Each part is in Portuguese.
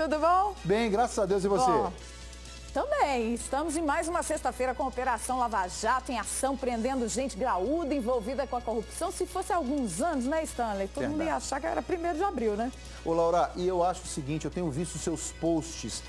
tudo bom? Bem, graças a Deus, e você? Bom, também. Estamos em mais uma sexta-feira com a Operação Lava Jato em ação, prendendo gente graúda envolvida com a corrupção. Se fosse há alguns anos, né, Stanley? Todo mundo ia achar que era 1º de abril, né? Ô, Laura, e eu acho o seguinte, eu tenho visto seus posts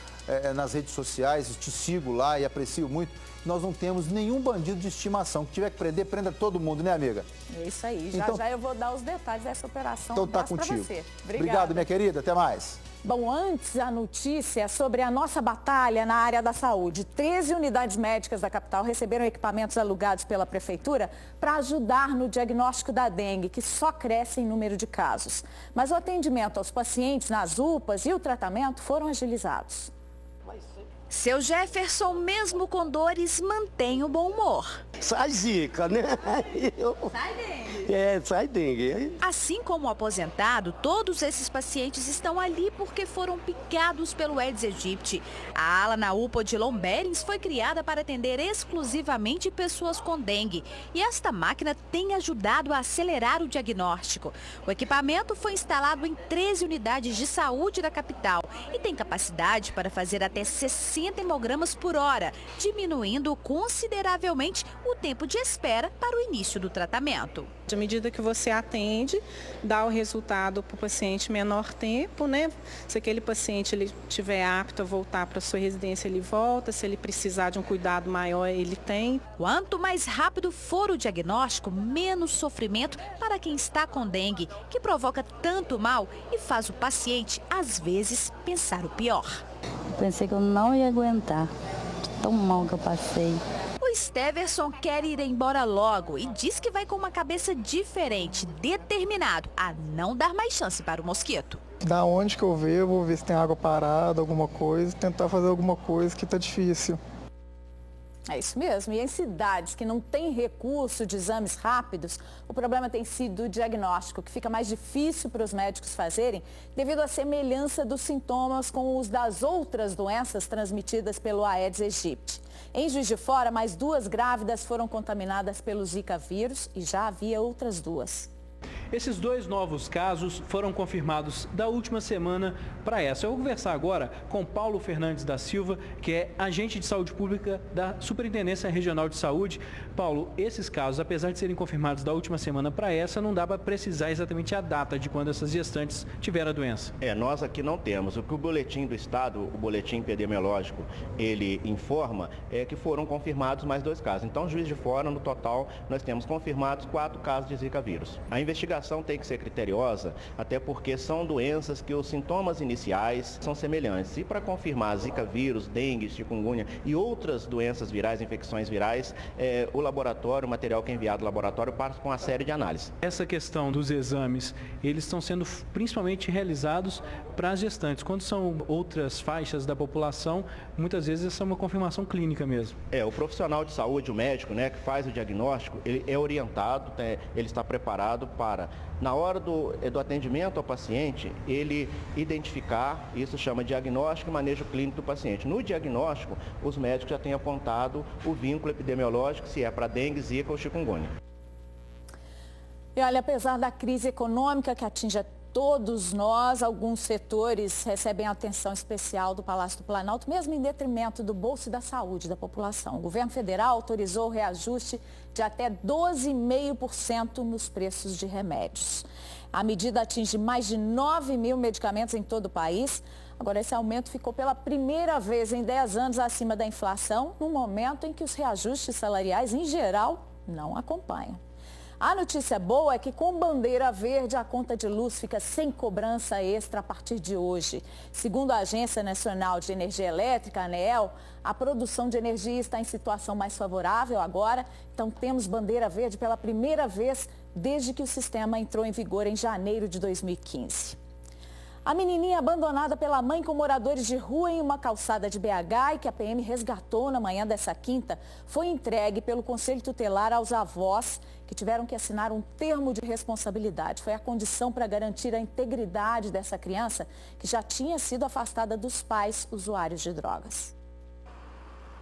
nas redes sociais, te sigo lá e aprecio muito. Nós não temos nenhum bandido de estimação. Que tiver que prender, prenda todo mundo, né, amiga? É isso aí. Então, já eu vou dar os detalhes dessa operação. Então tá contigo. Você. Obrigado, minha querida. Até mais. Bom, antes a notícia sobre a nossa batalha na área da saúde. 13 unidades médicas da capital receberam equipamentos alugados pela prefeitura para ajudar no diagnóstico da dengue, que só cresce em número de casos. Mas o atendimento aos pacientes nas UPAs e o tratamento foram agilizados. Seu Jefferson, mesmo com dores, mantém o bom humor. Sai zica, né? Sai dengue. Sai dengue. Assim como o aposentado, todos esses pacientes estão ali porque foram picados pelo Aedes aegypti. A ala na UPA de Lomberens foi criada para atender exclusivamente pessoas com dengue. E esta máquina tem ajudado a acelerar o diagnóstico. O equipamento foi instalado em 13 unidades de saúde da capital e tem capacidade para fazer até 60 hemogramas por hora, diminuindo consideravelmente o tempo de espera para o início do tratamento. À medida que você atende, dá o resultado para o paciente em menor tempo, né? Se aquele paciente ele estiver apto a voltar para a sua residência, ele volta. Se ele precisar de um cuidado maior, ele tem. Quanto mais rápido for o diagnóstico, menos sofrimento para quem está com dengue, que provoca tanto mal e faz o paciente, às vezes, pensar o pior. Eu pensei que eu não ia aguentar, tão mal que eu passei. O Steverson quer ir embora logo e diz que vai com uma cabeça diferente, determinado a não dar mais chance para o mosquito. Da onde que eu ver, eu vou ver se tem água parada, alguma coisa, tentar fazer alguma coisa que tá difícil. É isso mesmo. E em cidades que não têm recurso de exames rápidos, o problema tem sido o diagnóstico, que fica mais difícil para os médicos fazerem devido à semelhança dos sintomas com os das outras doenças transmitidas pelo Aedes aegypti. Em Juiz de Fora, mais 2 grávidas foram contaminadas pelo Zika vírus e já havia outras 2. Esses 2 novos casos foram confirmados da última semana para essa. Eu vou conversar agora com Paulo Fernandes da Silva, que é agente de saúde pública da Superintendência Regional de Saúde. Paulo, esses casos, apesar de serem confirmados da última semana para essa, não dá para precisar exatamente a data de quando essas gestantes tiveram a doença. Nós aqui não temos. O que o boletim do Estado, o boletim epidemiológico, ele informa é que foram confirmados mais 2 casos. Então, Juiz de Fora, no total, nós temos confirmados 4 casos de Zika vírus. A investigação tem que ser criteriosa, até porque são doenças que os sintomas iniciais são semelhantes. E para confirmar Zika vírus, dengue, chikungunya e outras doenças virais, infecções virais, o laboratório, o material que é enviado ao laboratório passa com uma série de análises. Essa questão dos exames, eles estão sendo principalmente realizados para as gestantes. Quando são outras faixas da população, muitas vezes essa é uma confirmação clínica mesmo. O profissional de saúde, o médico, né, que faz o diagnóstico, ele é orientado, ele está preparado para, na hora do atendimento ao paciente, ele identificar, isso chama diagnóstico e manejo clínico do paciente. No diagnóstico, os médicos já têm apontado o vínculo epidemiológico, se é para dengue, zika ou chikungunya. E olha, apesar da crise econômica que atinge a todos nós, alguns setores recebem atenção especial do Palácio do Planalto, mesmo em detrimento do bolso e da saúde da população. O governo federal autorizou o reajuste de até 12,5% nos preços de remédios. A medida atinge mais de 9 mil medicamentos em todo o país. Agora, esse aumento ficou pela primeira vez em 10 anos acima da inflação, no momento em que os reajustes salariais, em geral, não acompanham. A notícia boa é que com bandeira verde a conta de luz fica sem cobrança extra a partir de hoje. Segundo a Agência Nacional de Energia Elétrica, a ANEEL, a produção de energia está em situação mais favorável agora. Então temos bandeira verde pela primeira vez desde que o sistema entrou em vigor em janeiro de 2015. A menininha abandonada pela mãe com moradores de rua em uma calçada de BH e que a PM resgatou na manhã dessa quinta, foi entregue pelo Conselho Tutelar aos avós que tiveram que assinar um termo de responsabilidade. Foi a condição para garantir a integridade dessa criança que já tinha sido afastada dos pais usuários de drogas.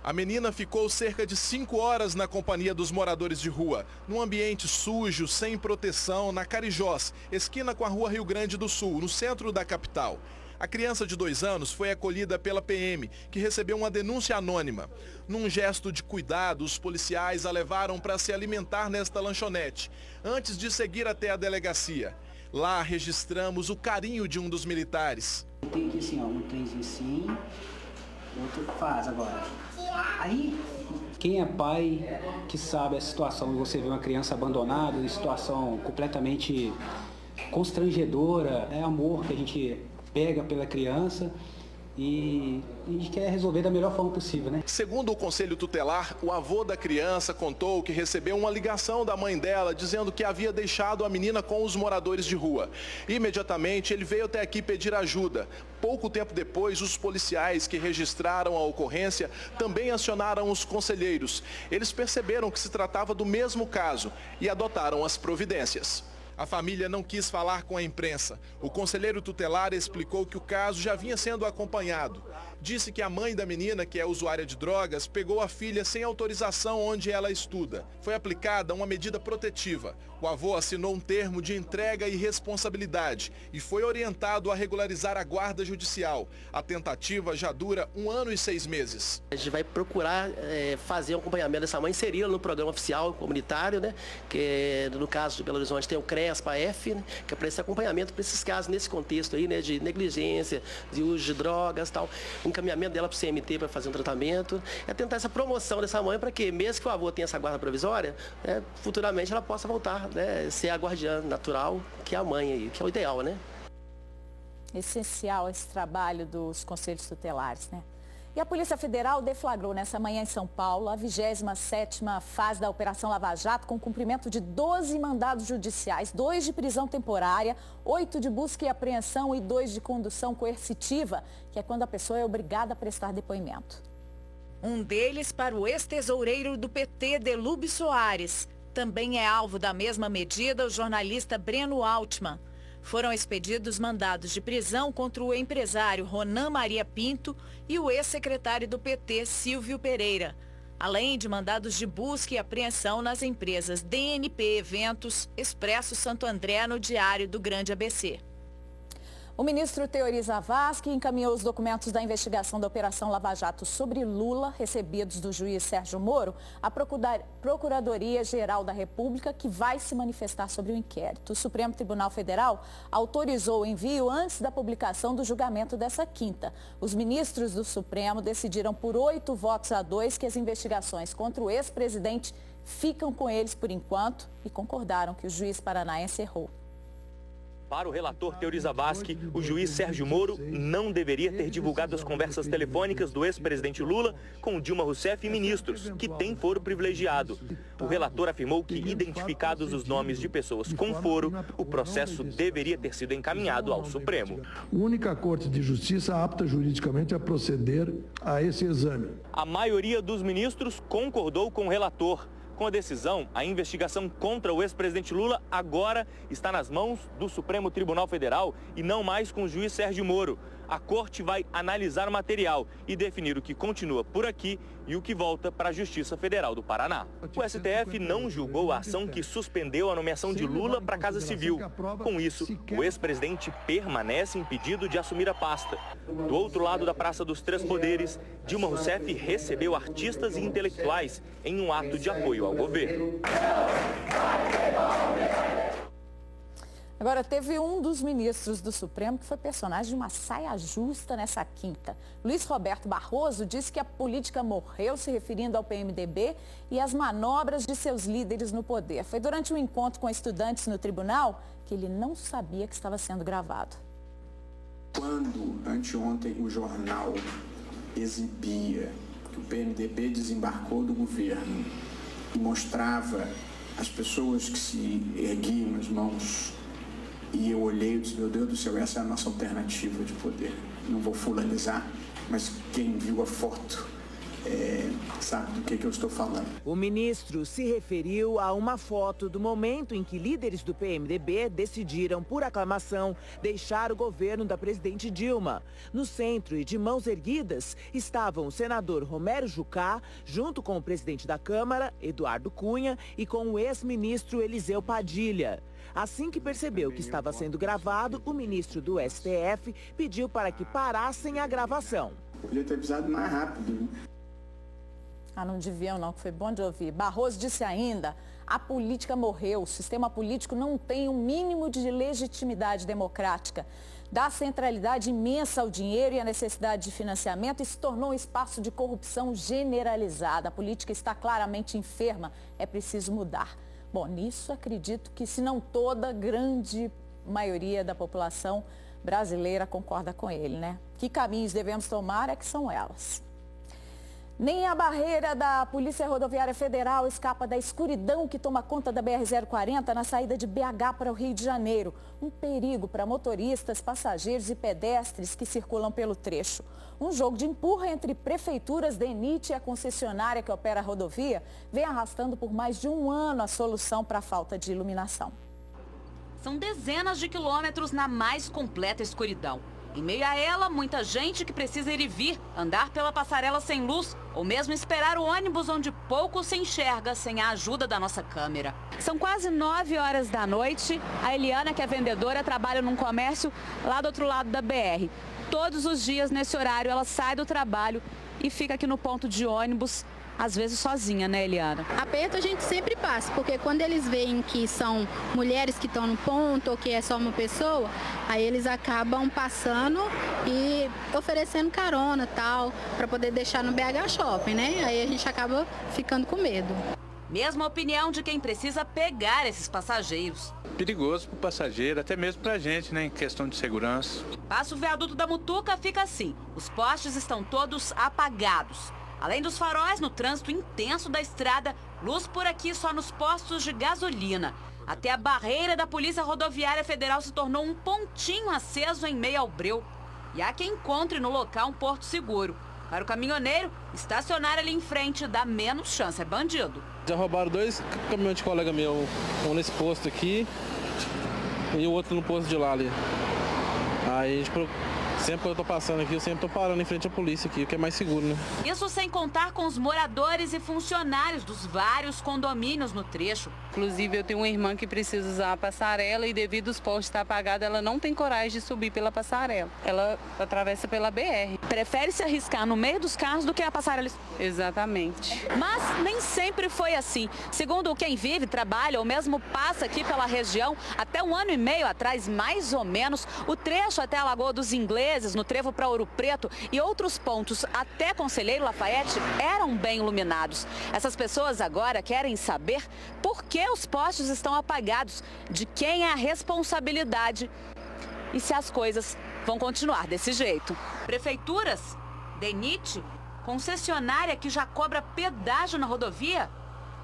A menina ficou cerca de 5 horas na companhia dos moradores de rua, num ambiente sujo, sem proteção, na Carijós, esquina com a rua Rio Grande do Sul, no centro da capital. A criança de 2 anos foi acolhida pela PM, que recebeu uma denúncia anônima. Num gesto de cuidado, os policiais a levaram para se alimentar nesta lanchonete, antes de seguir até a delegacia. Lá registramos o carinho de um dos militares. Tem aqui assim, ó, um trenzinho assim, o outro faz agora. Aí, quem é pai que sabe a situação de você ver uma criança abandonada, em situação completamente constrangedora, é amor que a gente pega pela criança e a gente quer resolver da melhor forma possível, né? Segundo o Conselho Tutelar, o avô da criança contou que recebeu uma ligação da mãe dela dizendo que havia deixado a menina com os moradores de rua. Imediatamente, ele veio até aqui pedir ajuda. Pouco tempo depois, os policiais que registraram a ocorrência também acionaram os conselheiros. Eles perceberam que se tratava do mesmo caso e adotaram as providências. A família não quis falar com a imprensa. O conselheiro tutelar explicou que o caso já vinha sendo acompanhado. Disse que a mãe da menina, que é usuária de drogas, pegou a filha sem autorização onde ela estuda. Foi aplicada uma medida protetiva. O avô assinou um termo de entrega e responsabilidade e foi orientado a regularizar a guarda judicial. A tentativa já dura 1 ano e 6 meses. A gente vai procurar fazer um acompanhamento dessa mãe, inseri-la no programa oficial comunitário, né? Que no caso de Belo Horizonte tem o CREAS-PAEF, né? Que é para esse acompanhamento, para esses casos nesse contexto aí, né? De negligência, de uso de drogas e tal. O encaminhamento dela para o CMT para fazer um tratamento. É tentar essa promoção dessa mãe para que, mesmo que o avô tenha essa guarda provisória, futuramente ela possa voltar, né? Ser a guardiã natural, que é a mãe aí, que é o ideal, né? Essencial esse trabalho dos conselhos tutelares, né? E a Polícia Federal deflagrou nessa manhã em São Paulo a 27ª fase da Operação Lava Jato, com cumprimento de 12 mandados judiciais, 2 de prisão temporária, 8 de busca e apreensão e 2 de condução coercitiva, que é quando a pessoa é obrigada a prestar depoimento. Um deles para o ex-tesoureiro do PT, Delúbio Soares. Também é alvo da mesma medida o jornalista Breno Altman. Foram expedidos mandados de prisão contra o empresário Ronan Maria Pinto e o ex-secretário do PT, Silvio Pereira, além de mandados de busca e apreensão nas empresas DNP Eventos, Expresso Santo André no Diário do Grande ABC. O ministro Teori Zavascki encaminhou os documentos da investigação da Operação Lava Jato sobre Lula, recebidos do juiz Sérgio Moro, à Procuradoria-Geral da República, que vai se manifestar sobre o inquérito. O Supremo Tribunal Federal autorizou o envio antes da publicação do julgamento dessa quinta. Os ministros do Supremo decidiram por 8-2 que as investigações contra o ex-presidente ficam com eles por enquanto e concordaram que o juiz paranaense errou. Para o relator Teori Zavascki, o juiz Sérgio Moro não deveria ter divulgado as conversas telefônicas do ex-presidente Lula com Dilma Rousseff e ministros, que têm foro privilegiado. O relator afirmou que, identificados os nomes de pessoas com foro, o processo deveria ter sido encaminhado ao Supremo. A única Corte de Justiça apta juridicamente a proceder a esse exame. A maioria dos ministros concordou com o relator. Com a decisão, a investigação contra o ex-presidente Lula agora está nas mãos do Supremo Tribunal Federal e não mais com o juiz Sérgio Moro. A Corte vai analisar o material e definir o que continua por aqui e o que volta para a Justiça Federal do Paraná. O STF não julgou a ação que suspendeu a nomeação de Lula para a Casa Civil. Com isso, o ex-presidente permanece impedido de assumir a pasta. Do outro lado da Praça dos Três Poderes, Dilma Rousseff recebeu artistas e intelectuais em um ato de apoio ao governo. Agora, teve um dos ministros do Supremo que foi personagem de uma saia justa nessa quinta. Luiz Roberto Barroso disse que a política morreu, se referindo ao PMDB e às manobras de seus líderes no poder. Foi durante um encontro com estudantes no tribunal que ele não sabia que estava sendo gravado. Quando, anteontem, o jornal exibia que o PMDB desembarcou do governo e mostrava as pessoas que se erguiam as mãos, e eu olhei e disse, meu Deus do céu, essa é a nossa alternativa de poder. Não vou fulanizar, mas quem viu a foto sabe do que eu estou falando. O ministro se referiu a uma foto do momento em que líderes do PMDB decidiram, por aclamação, deixar o governo da presidente Dilma. No centro e de mãos erguidas estavam o senador Romero Jucá, junto com o presidente da Câmara, Eduardo Cunha, e com o ex-ministro Eliseu Padilha. Assim que percebeu que estava sendo gravado, o ministro do STF pediu para que parassem a gravação. Podia ter avisado mais rápido. Ah, não deviam não, que foi bom de ouvir. Barroso disse ainda, a política morreu, o sistema político não tem um mínimo de legitimidade democrática. Dá centralidade imensa ao dinheiro e à necessidade de financiamento e se tornou um espaço de corrupção generalizada. A política está claramente enferma, é preciso mudar. Bom, nisso acredito que, se não toda, grande maioria da população brasileira concorda com ele, né? Que caminhos devemos tomar é que são elas. Nem a barreira da Polícia Rodoviária Federal escapa da escuridão que toma conta da BR-040 na saída de BH para o Rio de Janeiro. Um perigo para motoristas, passageiros e pedestres que circulam pelo trecho. Um jogo de empurra entre prefeituras, DENIT e a concessionária que opera a rodovia vem arrastando por mais de um ano a solução para a falta de iluminação. São dezenas de quilômetros na mais completa escuridão. Em meio a ela, muita gente que precisa ir e vir, andar pela passarela sem luz ou mesmo esperar o ônibus onde pouco se enxerga sem a ajuda da nossa câmera. São quase 9 horas da noite. A Eliana, que é vendedora, trabalha num comércio lá do outro lado da BR. Todos os dias, nesse horário, ela sai do trabalho e fica aqui no ponto de ônibus, às vezes sozinha, né, Eliana? Aperto a gente sempre passa, porque quando eles veem que são mulheres que estão no ponto ou que é só uma pessoa, aí eles acabam passando e oferecendo carona tal, para poder deixar no BH Shopping, né? Aí a gente acaba ficando com medo. Mesma opinião de quem precisa pegar esses passageiros. Perigoso para o passageiro, até mesmo para a gente, né, em questão de segurança. Passa o viaduto da Mutuca, fica assim. Os postes estão todos apagados. Além dos faróis, no trânsito intenso da estrada, luz por aqui só nos postos de gasolina. Até a barreira da Polícia Rodoviária Federal se tornou um pontinho aceso em meio ao breu. E há quem encontre no local um porto seguro. Para o caminhoneiro, estacionar ali em frente dá menos chance, é bandido. Já roubaram 2 caminhões de colega meu, um nesse posto aqui e o outro no posto de lá ali. Aí sempre que eu tô passando aqui, eu sempre tô parando em frente à polícia aqui, o que é mais seguro, né? Isso sem contar com os moradores e funcionários dos vários condomínios no trecho. Inclusive, eu tenho uma irmã que precisa usar a passarela e devido aos postos estar apagados, ela não tem coragem de subir pela passarela. Ela atravessa pela BR. Prefere se arriscar no meio dos carros do que a passarela. Exatamente. Mas nem sempre foi assim. Segundo quem vive, trabalha ou mesmo passa aqui pela região, até 1 ano e meio atrás, mais ou menos, o trecho até a Lagoa dos Ingleses, no trevo para Ouro Preto e outros pontos até Conselheiro Lafayette eram bem iluminados. Essas pessoas agora querem saber por que os postes estão apagados, de quem é a responsabilidade e se as coisas vão continuar desse jeito. Prefeituras, DENIT, concessionária que já cobra pedágio na rodovia?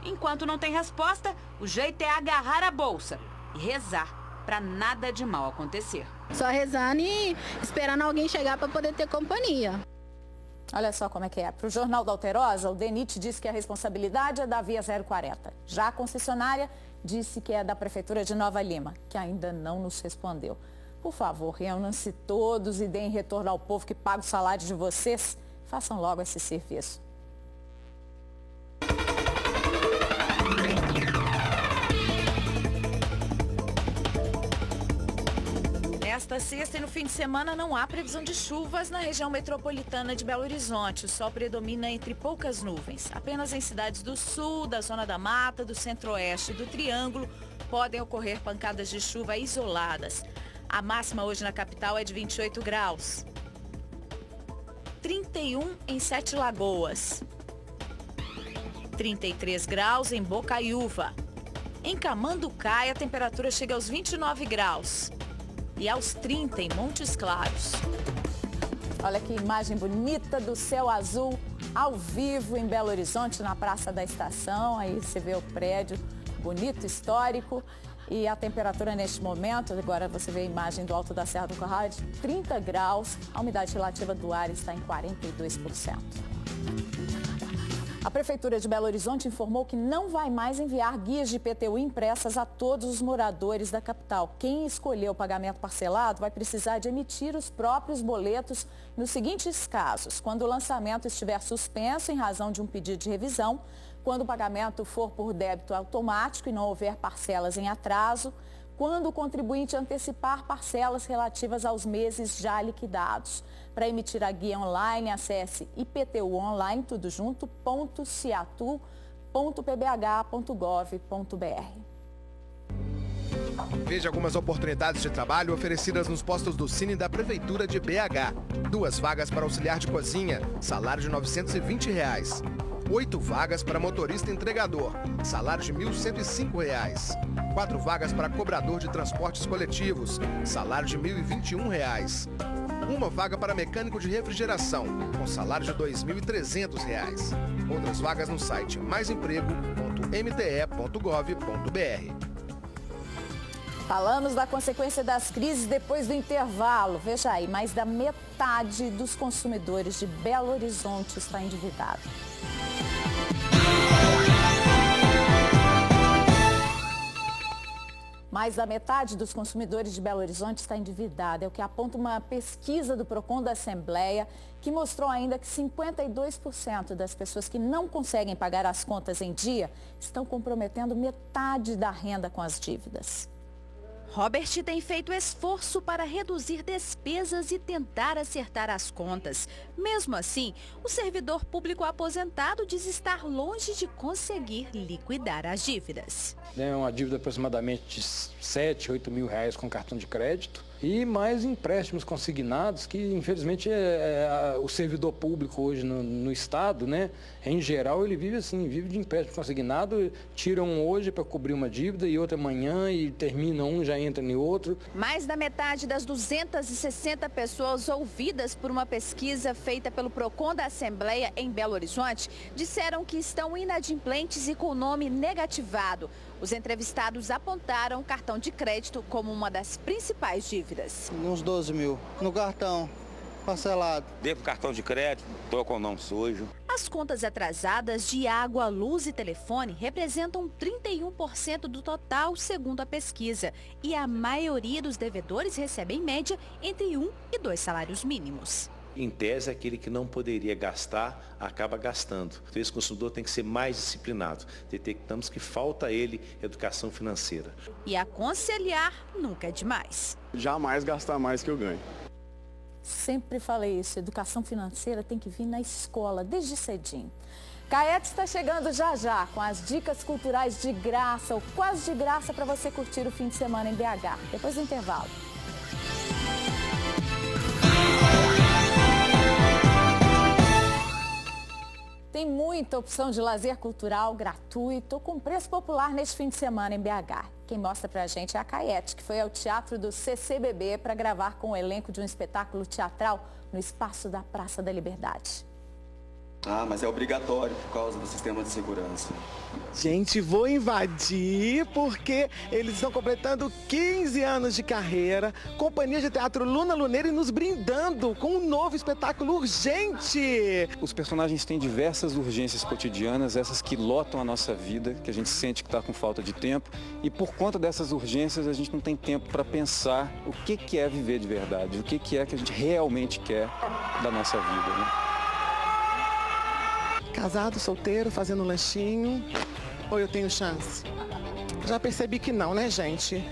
Enquanto não tem resposta, o jeito é agarrar a bolsa e rezar para nada de mal acontecer. Só rezando e esperando alguém chegar para poder ter companhia. Olha só como é que é. Para o Jornal da Alterosa, o DENIT disse que a responsabilidade é da Via 040. Já a concessionária disse que é da Prefeitura de Nova Lima, que ainda não nos respondeu. Por favor, reúnam-se todos e deem retorno ao povo que paga o salário de vocês. Façam logo esse serviço. Nesta sexta e no fim de semana não há previsão de chuvas na região metropolitana de Belo Horizonte. O sol predomina entre poucas nuvens. Apenas em cidades do sul, da zona da mata, do centro-oeste e do Triângulo podem ocorrer pancadas de chuva isoladas. A máxima hoje na capital é de 28 graus. 31 em Sete Lagoas. 33 graus em Bocaiúva. Em Camanducaia, a temperatura chega aos 29 graus. E aos 30 em Montes Claros. Olha que imagem bonita do céu azul ao vivo em Belo Horizonte, na Praça da Estação. Aí você vê o prédio bonito, histórico. E a temperatura neste momento, agora você vê a imagem do Alto da Serra do Curral, de 30 graus. A umidade relativa do ar está em 42%. A Prefeitura de Belo Horizonte informou que não vai mais enviar guias de IPTU impressas a todos os moradores da capital. Quem escolher o pagamento parcelado vai precisar de emitir os próprios boletos nos seguintes casos: quando o lançamento estiver suspenso em razão de um pedido de revisão, quando o pagamento for por débito automático e não houver parcelas em atraso, quando o contribuinte antecipar parcelas relativas aos meses já liquidados. Para emitir a guia online, acesse IPTU-online, tudo junto, .ciatu.pbh.gov.br. Veja algumas oportunidades de trabalho oferecidas nos postos do Cine da Prefeitura de BH. 2 vagas para auxiliar de cozinha, salário de R$ 920. 8 vagas para motorista entregador, salário de R$ 1.105. 4 vagas para cobrador de transportes coletivos, salário de R$ 1.021. 1 vaga para mecânico de refrigeração, com salário de R$ 2.300. Outras vagas no site maisemprego.mte.gov.br. Falamos da consequência das crises depois do intervalo. Veja aí, mais da metade dos consumidores de Belo Horizonte está endividado. Mais da metade dos consumidores de Belo Horizonte está endividada. É o que aponta uma pesquisa do Procon da Assembleia, que mostrou ainda que 52% das pessoas que não conseguem pagar as contas em dia estão comprometendo metade da renda com as dívidas. Robert tem feito esforço para reduzir despesas e tentar acertar as contas. Mesmo assim, o servidor público aposentado diz estar longe de conseguir liquidar as dívidas. É uma dívida aproximadamente de 7, 8 mil reais com cartão de crédito e mais empréstimos consignados que, infelizmente, o servidor público hoje no Estado, né, em geral, ele vive assim, vive de empréstimo consignado, tiram hoje para cobrir uma dívida e outra amanhã e termina um, já entra em outro. Mais da metade das 260 pessoas ouvidas por uma pesquisa feita pelo Procon da Assembleia em Belo Horizonte disseram que estão inadimplentes e com o nome negativado. Os entrevistados apontaram o cartão de crédito como uma das principais dívidas. Uns 12 mil no cartão, parcelado. Devo cartão de crédito, estou com o nome sujo. As contas atrasadas de água, luz e telefone representam 31% do total, segundo a pesquisa. E a maioria dos devedores recebe, em média, entre 1 e 2 salários mínimos. Em tese, aquele que não poderia gastar, acaba gastando. Então, esse consumidor tem que ser mais disciplinado. Detectamos que falta a ele educação financeira. E aconselhar nunca é demais. Jamais gastar mais que eu ganho. Sempre falei isso, educação financeira tem que vir na escola, desde cedinho. Caete está chegando já já com as dicas culturais de graça, ou quase de graça, para você curtir o fim de semana em BH. Depois do intervalo. Tem muita opção de lazer cultural gratuito com preço popular neste fim de semana em BH. Quem mostra pra gente é a Caete, que foi ao Teatro do CCBB para gravar com o elenco de um espetáculo teatral no espaço da Praça da Liberdade. Ah, mas é obrigatório por causa do sistema de segurança. Gente, vou invadir porque eles estão completando 15 anos de carreira. Companhia de Teatro Luna Luneira e nos brindando com um novo espetáculo urgente. Os personagens têm diversas urgências cotidianas, essas que lotam a nossa vida, que a gente sente que está com falta de tempo. E por conta dessas urgências, a gente não tem tempo para pensar o que é viver de verdade, o que é que a gente realmente quer da nossa vida, né? Casado, solteiro, fazendo lanchinho, ou eu tenho chance? Já percebi que não, né, gente?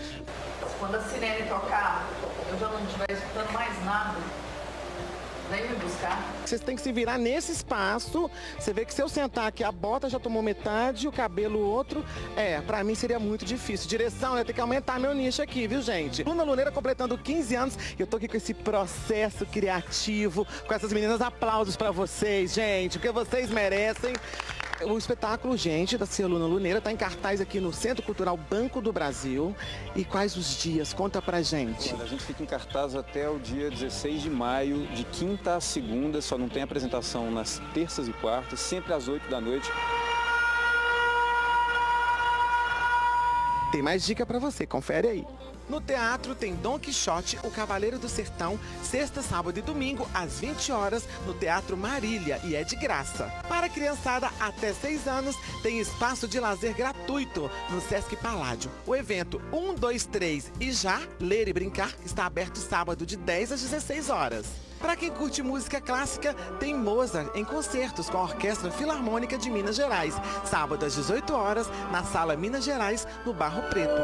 Quando a sirene tocar, eu já não estiver escutando mais nada, vem me buscar. Vocês têm que se virar nesse espaço. Você vê que se eu sentar aqui, a bota já tomou metade, o cabelo outro. Pra mim seria muito difícil. Direção, eu tenho que aumentar meu nicho aqui, viu, gente? Luna Luneira completando 15 anos. E eu tô aqui com esse processo criativo, com essas meninas. Aplausos pra vocês, gente, porque vocês merecem. O espetáculo, gente, da Cia Luna Luneira está em cartaz aqui no Centro Cultural Banco do Brasil. E quais os dias? Conta pra gente. A gente fica em cartaz até o dia 16 de maio, de quinta a segunda, só não tem apresentação nas terças e quartas, sempre às 8 da noite. Tem mais dica pra você, confere aí. No teatro tem Dom Quixote, o Cavaleiro do Sertão, sexta, sábado e domingo, às 20 horas, no Teatro Marília, e é de graça. Para a criançada até 6 anos, tem espaço de lazer gratuito no Sesc Paládio. O evento 1, 2, 3 e já, ler e brincar, está aberto sábado de 10 às 16 horas. Para quem curte música clássica, tem Mozart em concertos com a Orquestra Filarmônica de Minas Gerais, sábado às 18 horas, na Sala Minas Gerais, no Barro Preto.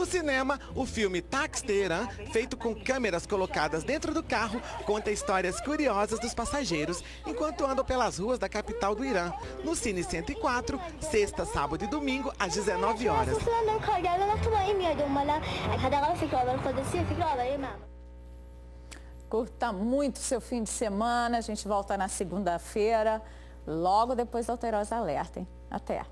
No cinema, o filme Táxi Teherã, feito com câmeras colocadas dentro do carro, conta histórias curiosas dos passageiros enquanto andam pelas ruas da capital do Irã. No Cine 104, sexta, sábado e domingo, às 19 horas. Curta muito seu fim de semana. A gente volta na segunda-feira, logo depois da Alterosa Alerta, hein? Até!